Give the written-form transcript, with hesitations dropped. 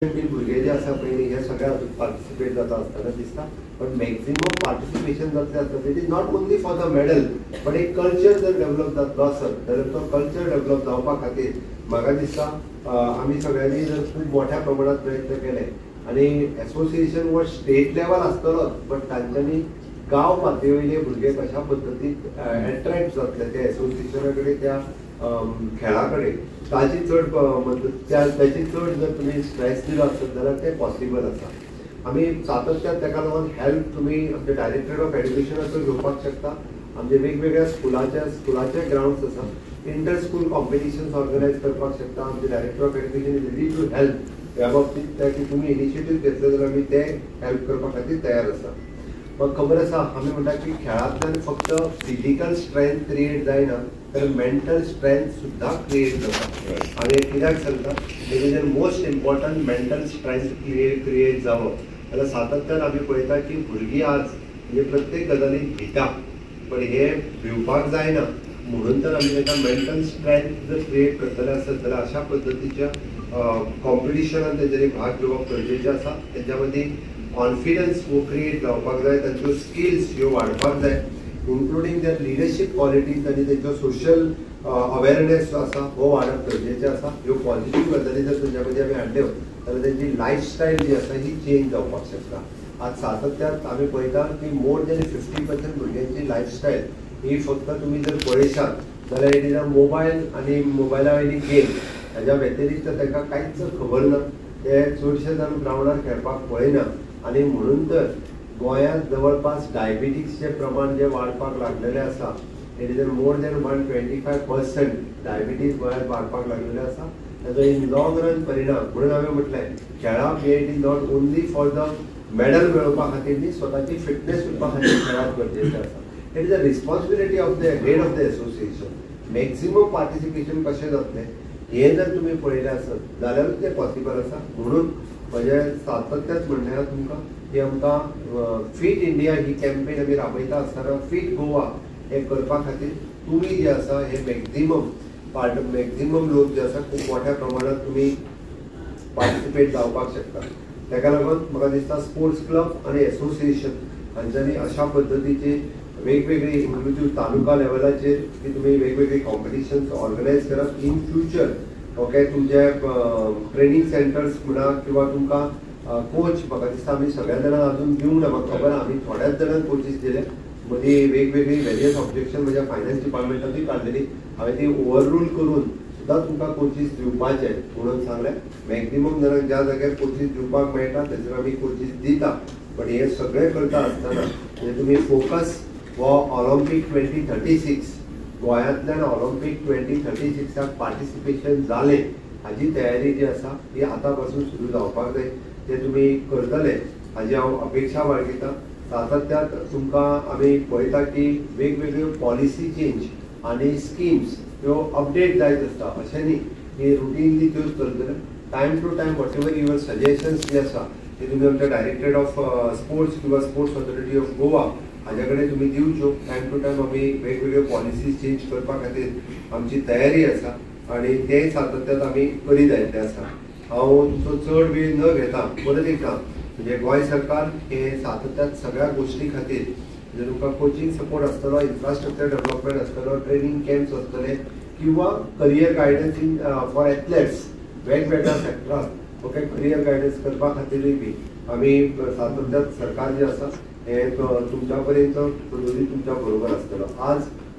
भुरगे जे आसा पळय हे सगळ्या पार्टिसिपेट जाता आसतना दिसता पण मॅक्झिमम पार्टिसिपेशन जातलें आसता it is not only for the medal but एक कल्चर जर डेव्हलप जातलो आसत जाल्यार तो कल्चर डेव्हलप जावपा खातीर म्हाका दिसता आमी सगळ्यांनी जर खूब मोठ्या प्रमाणात प्रयत्न केले आनी एसोसिएशन वो स्टेट लेवल आसतलोच बट तांच्यांनी गांव पातळी वयले भुरगे कशा पद्दतीन एट्रॅक्ट जातले त्या एसोसिएशना कडेन त्या खेळा कडेन ताची चड त्याची चड जर तुम्ही स्ट्रेस दिलो आसत जाल्यार ते पॉसिबल आसा आमी सातत्यान ताका लागून हेल्प तुमी आमचे डायरेक्टरेट ऑफ एड्युकेशनाचो घेवपाक शकता आमचे वेगवेगळ्या स्कुलाचे ग्राउंड्स आसा इंटर स्कूल कॉम्पिटिशन्स ऑर्गनायज करपाक शकता आमचे director of education is ready to help ह्या बाबतींत की तुमी इनिशिएटीव घेतले जाल्यार आमी ते हेल्प करपा खातीर तयार आसा मग खबर आसा आमी म्हणटा की खेळांतल्यान फक्त फिजिकल स्ट्रेंथ क्रिएट जायना तर मेंटल स्ट्रेंथ सुद्धा क्रिएट जाता आनी कित्याक सांगता it is most important mental strength create जावप जाल्यार सातत्यान आमी पळयता की भुरगीं आज म्हणजे प्रत्येक गजालीक भिता पण हे भिवपाक जायना म्हणून तर आमी ताका मेंटल स्ट्रेंथ जर क्रिएट करतले आसत जाल्यार अशा पद्दतीच्या कॉम्पिटिशनान तेंच्यांनी भाग घेवप गरजेचें आसा तेंच्या मदीं कॉन्फिडन्स वो क्रिएट जावपाक जाय तांच्यो स्किल्स ह्यो वाडपाक जाय इन्क्लुडींग देर लिडरशीप क्वॉलिटीज आनी तेंचो सोशल अवेरनेस जो आसा हो वाडप गरजेचें आसा ह्यो पॉझिटीव गजाली जर तेंच्या मदीं आमी हाडल्यो जाल्यार तेंची लायफस्टायल जी आसा ही चेंज जावपाक शकता आज सातत्यान आमी पळयता की मोर दॅन 50% भुरग्यांची लायफस्टायल ही फक्त तुमी जर पळयशात जाल्यार इट इज अ मोबायल आनी मोबायला वयली गेम हाज्या व्यतिरिक्त ताका कांयच खबर ना ते चडशे जाण ग्रावंडार खेळपाक पळयना आनी म्हणून तर गोंयांत जवळपास डायबिटीजचे प्रमाण जे वाडपाक लागलेलें आसा it is more than 125% diabetes गोंयांत वाडपाक लागलेले आसा ताजो इन लॉंग रन परिणाम म्हणून हांवें म्हटलें खेळप हे it is not only for the medal मेळोवपा खातीर न्ही स्वताची फिटनेस उरपा खातीर खेळप गरजेचें आसा it is a responsibility of the head of the association maximum participation कशें जातलें हे जर तुमी पळयलें आसत जाल्यारूच तें पॉसिबल आसा म्हणून म्हजें सातत्यान म्हणणें आसा तुमकां की आमकां फीट इंडिया ही कॅम्पेन आमी राबयता आसतना फीट गोवा हे करपा खातीर तुमी जे आसा हे मॅक्झिमम लोक जे आसा खूब मोठ्या प्रमाणात तुमी पार्टिसिपेट जावपाक शकता ताका लागून म्हाका दिसता स्पोर्ट्स क्लब आनी एसोसिएशन हांच्यांनी अशा पद्दतीचे वेगवेगळी इन्क्लुजीव तालुका लेवलाचेर की तुमी वेगवेगळी कॉम्पिटिशन्स ऑर्गनायज करप इन फ्युचर ओके तुमचे ट्रेनिंग सेंटर्स म्हणा किंवा तुमकां कोच म्हाका दिसता आमी सगळ्या जाणांक अजून दिवंक ना म्हाका खबर आमी थोड्याच जाणांक कोचीस दिले मदीं वेगवेगळी वेरियस ऑब्जेक्शन म्हज्या फायनान्स डिपार्टमेंटानूय काडलेली हांवें ती ओवररूल करून सुद्दां तुमकां कोचीस दिवपाचे म्हणून सांगलें मॅक्झिमम जाणांक ज्या जाग्यार कोचीस दिवपाक मेळटा थंयसर आमी कोचीस दिता पण हे सगळें करता आसतना म्हणजे तुमी फोकस हो ऑलिंपीक 2036 गोंयांतल्यान ऑलिंपीक 2036 पार्टिसिपेशन जालें हाजी तयारी जी आसा ही आतां पासून सुरू जावपाक जाय ते तुमी करतले हाजी हांव अपेक्षा बाळगिता सातत्यान तुमकां आमी पळयता की वेगवेगळ्यो पॉलिसी चेंज आनी स्किम्स ह्यो अपडेट जायत आसता अशें न्ही की रुटीनली त्योच करतले time to time whatever your suggestions जे आसा ते तुमी आमच्या डायरेक्टरेट ऑफ स्पोर्ट्स किंवा स्पोर्ट्स ऑथॉरिटी ऑफ गोवा हाजे कडेन तुमी दिवच्यो टायम टू टायम आमी वेगवेगळ्यो पॉलिसीज चेंज करपा खातीर आमची तयारी आसा आनी ते सातत्यान आमी करीत आयिल्ले आसा हांव तुमचो चड वेळ न घेता परत एकदा म्हणजे गोंय सरकार हे सातत्यान सगळ्या गोश्टी खातीर म्हणजे तुमकां कोचिंग सपोर्ट आसतलो इन्फ्रास्ट्रक्चर डेव्हलपमेंट आसतलो ट्रेनिंग कॅम्प्स आसतले किंवा career guidance in for athletes वेगवेगळ्या सेक्टरांत ओके करियर गायडन्स करपा खातीरूय बी आमी सातत्यान सरकार जे आसा हे तुमच्या पर्यंत तुमच्या बरोबर आसतलो आज